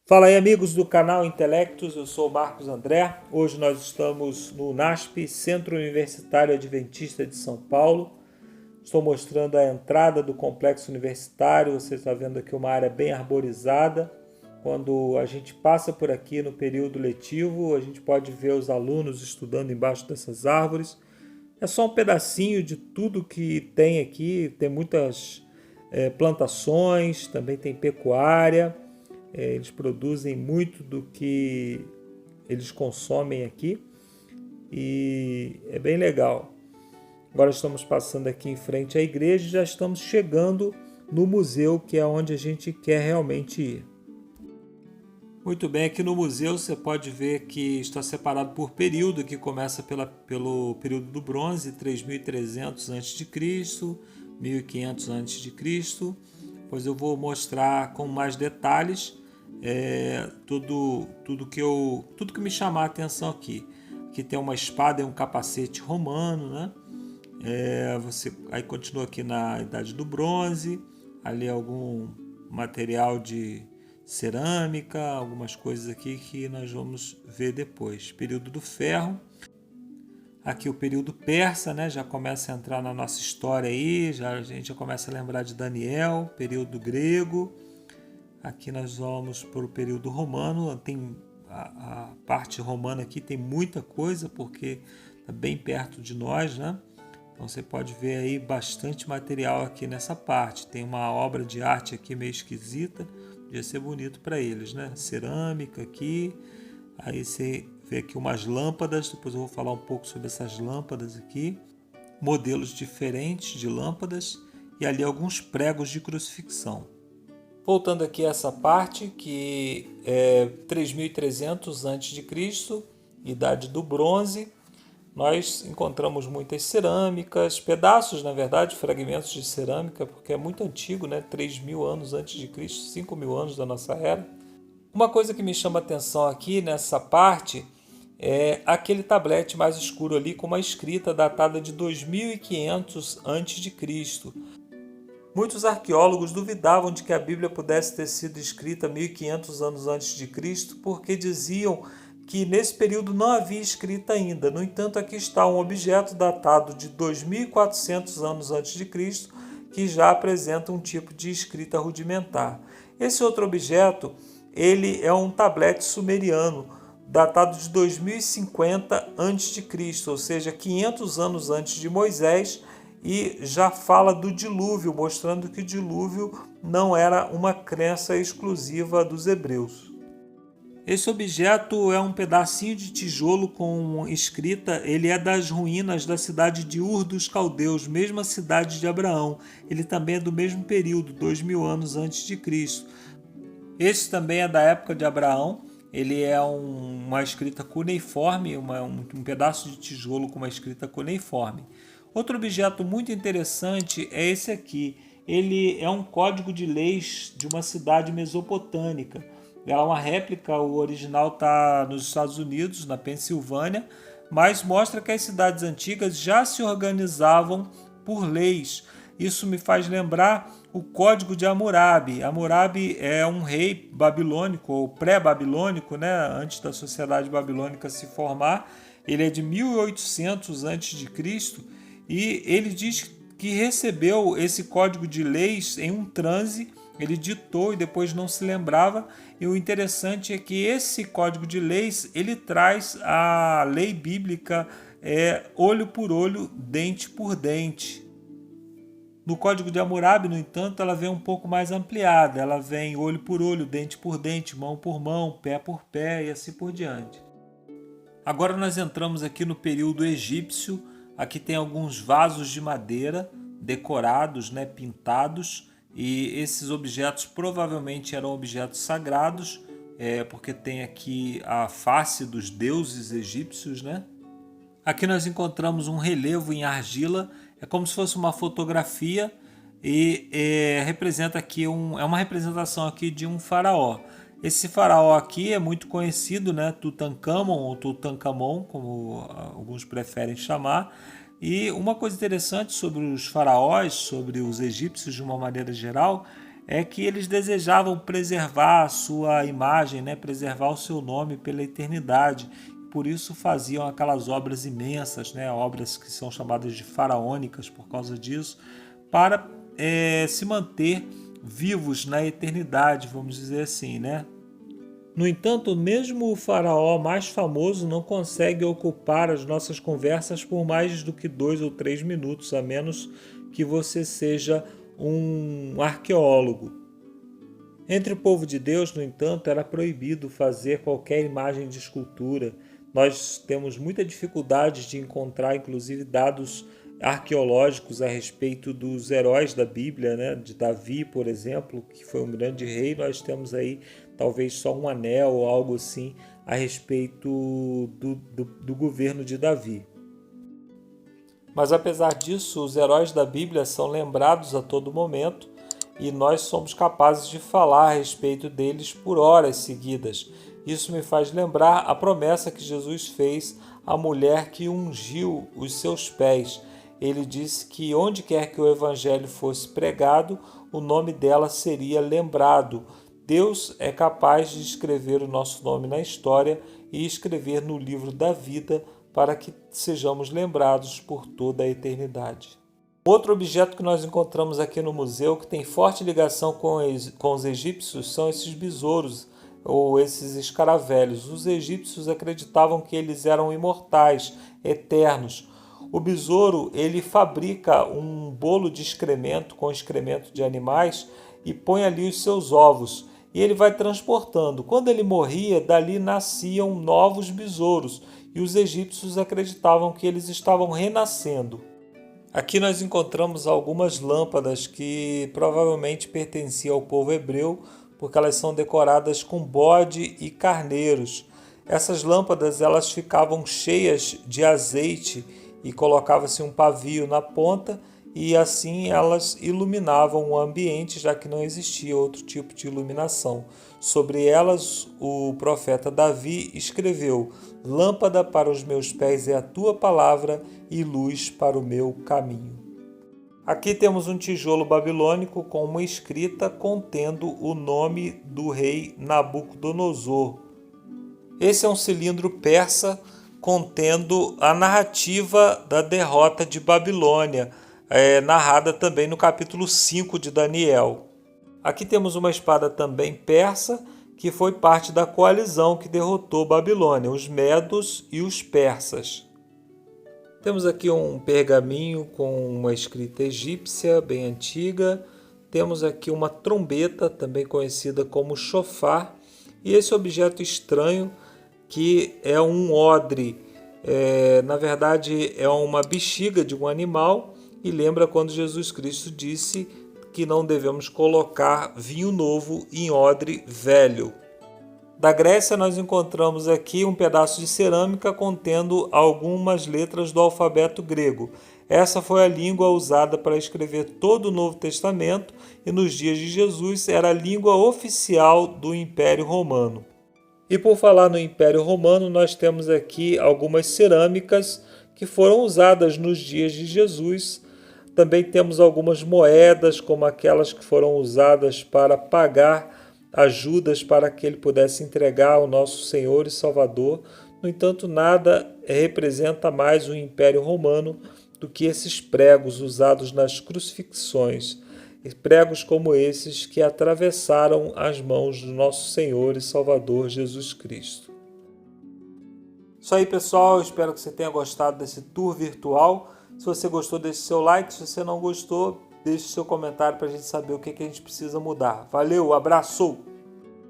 Fala aí, amigos do canal Intelectus, eu sou o Marcos André. Hoje nós estamos no NASP, Centro Universitário Adventista de São Paulo. Estou mostrando a entrada do complexo universitário. Você está vendo aqui uma área bem arborizada. Quando a gente passa por aqui no período letivo, a gente pode ver os alunos estudando embaixo dessas árvores. É só um pedacinho de tudo que tem aqui. Tem muitas plantações, também tem pecuária. Eles produzem muito do que eles consomem aqui e é bem legal. Agora estamos passando aqui em frente à igreja e já estamos chegando no museu, que é onde a gente quer realmente ir. Muito bem, aqui no museu você pode ver que está separado por período, que começa pelo período do bronze, 3.300 a.C., 1.500 a.C. Pois eu vou mostrar com mais detalhes tudo que me chamar a atenção aqui. Aqui tem uma espada e um capacete romano, né? Aí continua aqui na Idade do Bronze, ali algum material de cerâmica, algumas coisas aqui que nós vamos ver depois. Período do Ferro. Aqui o período persa, né? Já começa a entrar na nossa história aí, a gente já começa a lembrar de Daniel, período grego. Aqui nós vamos para o período romano. Tem a parte romana aqui tem muita coisa porque está bem perto de nós, né? Então você pode ver aí bastante material aqui nessa parte. Tem uma obra de arte aqui meio esquisita, podia ser bonito para eles, né? Cerâmica aqui. Aí você vê aqui umas lâmpadas, depois eu vou falar um pouco sobre essas lâmpadas aqui. Modelos diferentes de lâmpadas e ali alguns pregos de crucifixão. Voltando aqui a essa parte, que é 3.300 a.C., Idade do Bronze, nós encontramos muitas cerâmicas, pedaços, na verdade, fragmentos de cerâmica, porque é muito antigo, né? 3.000 anos antes de Cristo, 5.000 anos da nossa era. Uma coisa que me chama a atenção aqui nessa parte é aquele tablete mais escuro ali com uma escrita datada de 2.500 a.C. Muitos arqueólogos duvidavam de que a Bíblia pudesse ter sido escrita 1.500 anos antes de Cristo, porque diziam que nesse período não havia escrita ainda. No entanto, aqui está um objeto datado de 2.400 anos antes de Cristo, que já apresenta um tipo de escrita rudimentar. Esse outro objeto, ele é um tablete sumeriano, datado de 2050 a.C., ou seja, 500 anos antes de Moisés, e já fala do dilúvio, mostrando que o dilúvio não era uma crença exclusiva dos hebreus. Esse objeto é um pedacinho de tijolo com escrita, ele é das ruínas da cidade de Ur dos Caldeus, mesma cidade de Abraão. Ele também é do mesmo período, 2.000 anos antes de Cristo. Esse também é da época de Abraão. Ele é uma escrita cuneiforme, um pedaço de tijolo com uma escrita cuneiforme. Outro objeto muito interessante é esse aqui. Ele é um código de leis de uma cidade mesopotâmica. Ela é uma réplica, o original está nos Estados Unidos, na Pensilvânia, mas mostra que as cidades antigas já se organizavam por leis. Isso me faz lembrar o Código de Hammurabi. Hammurabi é um rei babilônico, ou pré-babilônico, né? Antes da sociedade babilônica se formar. Ele é de 1800 a.C. e ele diz que recebeu esse código de leis em um transe. Ele ditou e depois não se lembrava. E o interessante é que esse código de leis ele traz a lei bíblica olho por olho, dente por dente. No Código de Hammurabi, no entanto, ela vem um pouco mais ampliada. Ela vem olho por olho, dente por dente, mão por mão, pé por pé e assim por diante. Agora nós entramos aqui no período egípcio. Aqui tem alguns vasos de madeira decorados, né, pintados. E esses objetos provavelmente eram objetos sagrados, porque tem aqui a face dos deuses egípcios, né? Aqui nós encontramos um relevo em argila. É como se fosse uma fotografia e representa aqui é uma representação aqui de um faraó. Esse faraó aqui é muito conhecido, né? Tutankhamon ou Tutankhamon, como alguns preferem chamar. E uma coisa interessante sobre os faraós, sobre os egípcios de uma maneira geral, é que eles desejavam preservar a sua imagem, né? Preservar o seu nome pela eternidade. Por isso faziam aquelas obras imensas, né? Obras que são chamadas de faraônicas por causa disso, para se manter vivos na eternidade, vamos dizer assim, né? No entanto, mesmo o faraó mais famoso não consegue ocupar as nossas conversas por mais do que 2 ou 3 minutos, a menos que você seja um arqueólogo. Entre o povo de Deus, no entanto, era proibido fazer qualquer imagem de escultura. Nós temos muita dificuldade de encontrar, inclusive, dados arqueológicos a respeito dos heróis da Bíblia, né? De Davi, por exemplo, que foi um grande rei. Nós temos aí talvez só um anel ou algo assim a respeito do governo de Davi. Mas apesar disso, os heróis da Bíblia são lembrados a todo momento e nós somos capazes de falar a respeito deles por horas seguidas. Isso me faz lembrar a promessa que Jesus fez à mulher que ungiu os seus pés. Ele disse que onde quer que o evangelho fosse pregado, o nome dela seria lembrado. Deus é capaz de escrever o nosso nome na história e escrever no livro da vida para que sejamos lembrados por toda a eternidade. Outro objeto que nós encontramos aqui no museu que tem forte ligação com os egípcios são esses besouros ou esses escaravelhos. Os egípcios acreditavam que eles eram imortais, eternos. O besouro, ele fabrica um bolo de excremento com excremento de animais e põe ali os seus ovos. E ele vai transportando. Quando ele morria, dali nasciam novos besouros. E os egípcios acreditavam que eles estavam renascendo. Aqui nós encontramos algumas lâmpadas que provavelmente pertenciam ao povo hebreu, porque elas são decoradas com bode e carneiros. Essas lâmpadas elas ficavam cheias de azeite e colocava-se um pavio na ponta e assim elas iluminavam o ambiente, já que não existia outro tipo de iluminação. Sobre elas o profeta Davi escreveu: "Lâmpada para os meus pés é a tua palavra e luz para o meu caminho." Aqui temos um tijolo babilônico com uma escrita contendo o nome do rei Nabucodonosor. Esse é um cilindro persa contendo a narrativa da derrota de Babilônia, narrada também no capítulo 5 de Daniel. Aqui temos uma espada também persa, que foi parte da coalizão que derrotou Babilônia, os medos e os persas. Temos aqui um pergaminho com uma escrita egípcia bem antiga. Temos aqui uma trombeta, também conhecida como chofar. E esse objeto estranho, que é um odre. Na verdade, é uma bexiga de um animal. E lembra quando Jesus Cristo disse que não devemos colocar vinho novo em odre velho. Da Grécia nós encontramos aqui um pedaço de cerâmica contendo algumas letras do alfabeto grego. Essa foi a língua usada para escrever todo o Novo Testamento e nos dias de Jesus era a língua oficial do Império Romano. E por falar no Império Romano, nós temos aqui algumas cerâmicas que foram usadas nos dias de Jesus. Também temos algumas moedas, como aquelas que foram usadas para pagar ajudas para que ele pudesse entregar ao nosso Senhor e Salvador. No entanto, nada representa mais o Império Romano do que esses pregos usados nas crucifixões. Pregos como esses que atravessaram as mãos do nosso Senhor e Salvador Jesus Cristo. Isso aí, pessoal. Espero que você tenha gostado desse tour virtual. Se você gostou, deixe seu like. Se você não gostou, deixe seu comentário para a gente saber o que a gente precisa mudar. Valeu, abraço!